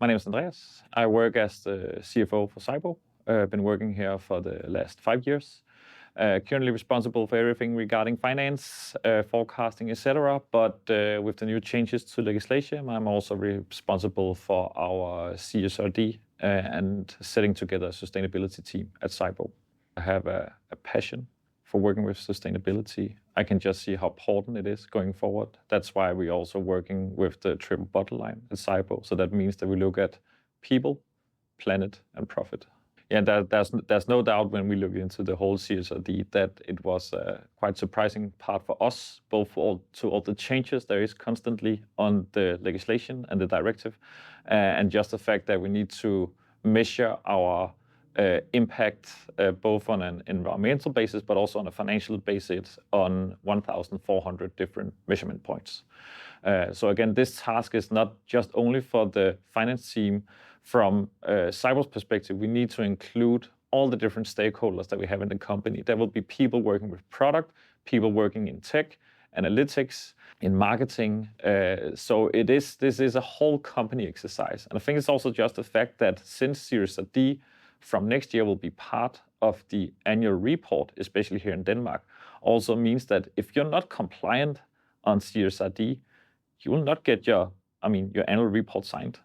My name is Andreas. I work as the CFO for SYBO. I've been working here for the last 5 years. Currently responsible for everything regarding finance, forecasting, etc. But with the new changes to legislation, I'm also responsible for our CSRD and setting together a sustainability team at SYBO. I have a passion for working with sustainability. I can just see how important it is going forward. That's why we're also working with the triple bottom line at SYBO. So that means that we look at people, planet, and profit. Yeah, there's no doubt when we look into the whole CSRD that it was a quite surprising part for us, both for all the changes there is constantly on the legislation and the directive, and just the fact that we need to measure our impact both on an environmental basis, but also on a financial basis on 1,400 different measurement points. So again, this task is not just only for the finance team. From SYBO's perspective, we need to include all the different stakeholders that we have in the company. There will be people working with product, people working in tech, analytics, in marketing. So this is a whole company exercise. And I think it's also just the fact that since CSRD from next year will be part of the annual report, especially here in Denmark, also means that if you're not compliant on CSRD, you will not get your annual report signed.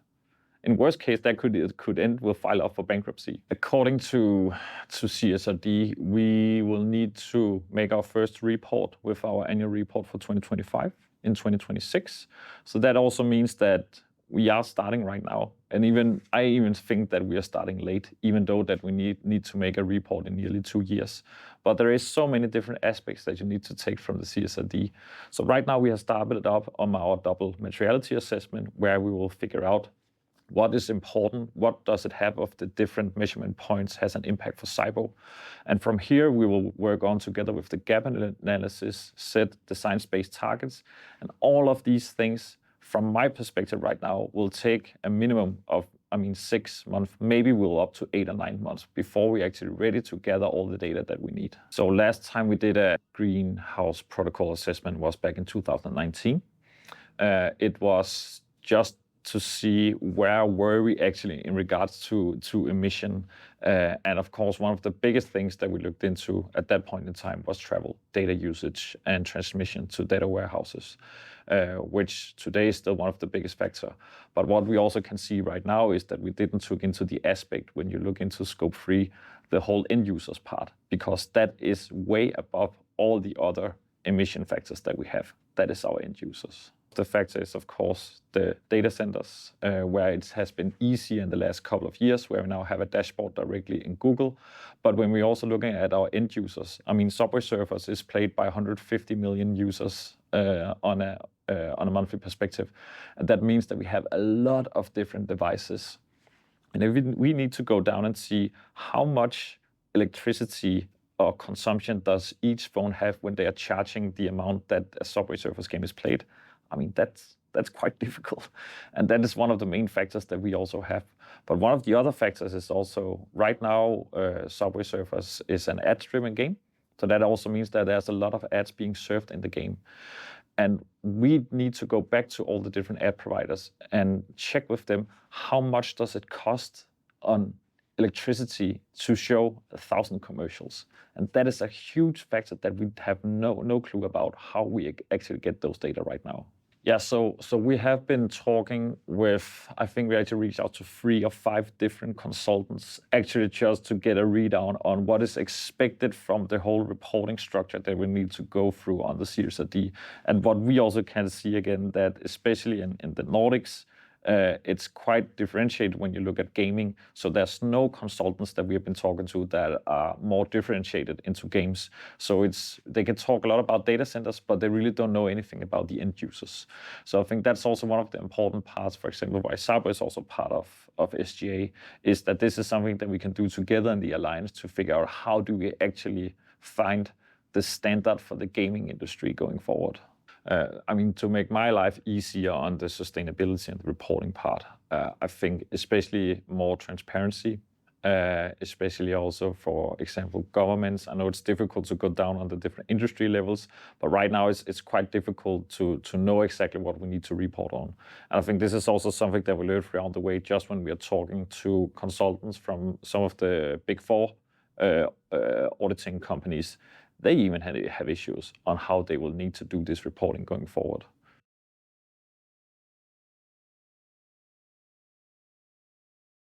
In worst case, that could end with file up for bankruptcy. According to CSRD, we will need to make our first report with our annual report for 2025 in 2026. So that also means that we are starting right now. And I even think that we are starting late, even though that we need to make a report in nearly 2 years. But there is so many different aspects that you need to take from the CSRD. So right now we have started up on our double materiality assessment, where we will figure out what is important, what does it have of the different measurement points has an impact for SYBO. And from here, we will work on together with the gap analysis, set the science-based targets. And all of these things, from my perspective right now, will take a minimum of 6 months, maybe we'll up to 8 or 9 months before we're actually ready to gather all the data that we need. So last time we did a greenhouse protocol assessment was back in 2019. It was just to see where were we actually in regards to emission. And of course, one of the biggest things that we looked into at that point in time was travel, data usage, and transmission to data warehouses, which today is still one of the biggest factors. But what we also can see right now is that we didn't look into the aspect when you look into scope 3, the whole end users part, because that is way above all the other emission factors that we have. That is our end users. The factor is, of course, the data centers, where it has been easy in the last couple of years, where we now have a dashboard directly in Google. But when we're also looking at our end users, Subway Surfers is played by 150 million users on a monthly perspective. And that means that we have a lot of different devices. And if we need to go down and see how much electricity or consumption does each phone have when they are charging the amount that a Subway Surfers game is played, that's quite difficult. And that is one of the main factors that we also have. But one of the other factors is also, right now, Subway Surfers is an ad-driven game. So that also means that there's a lot of ads being served in the game. And we need to go back to all the different ad providers and check with them, how much does it cost on electricity to show 1,000 commercials? And that is a huge factor that we have no clue about how we actually get those data right now. Yeah, so we have been talking with, I think we actually reached out to 3 or 5 different consultants, actually just to get a readout on what is expected from the whole reporting structure that we need to go through on the CSRD. And what we also can see again, that especially in the Nordics, it's quite differentiated when you look at gaming. So there's no consultants that we have been talking to that are more differentiated into games. So they can talk a lot about data centers, but they really don't know anything about the end users. So I think that's also one of the important parts, for example, why SYBO is also part of SGA, is that this is something that we can do together in the alliance to figure out how do we actually find the standard for the gaming industry going forward. To make my life easier on the sustainability and the reporting part, I think especially more transparency especially also for example governments. I know it's difficult to go down on the different industry levels, but right now it's quite difficult to know exactly what we need to report on. And I think this is also something that we learned throughout the way, just when we are talking to consultants from some of the big four auditing companies. They even have issues on how they will need to do this reporting going forward.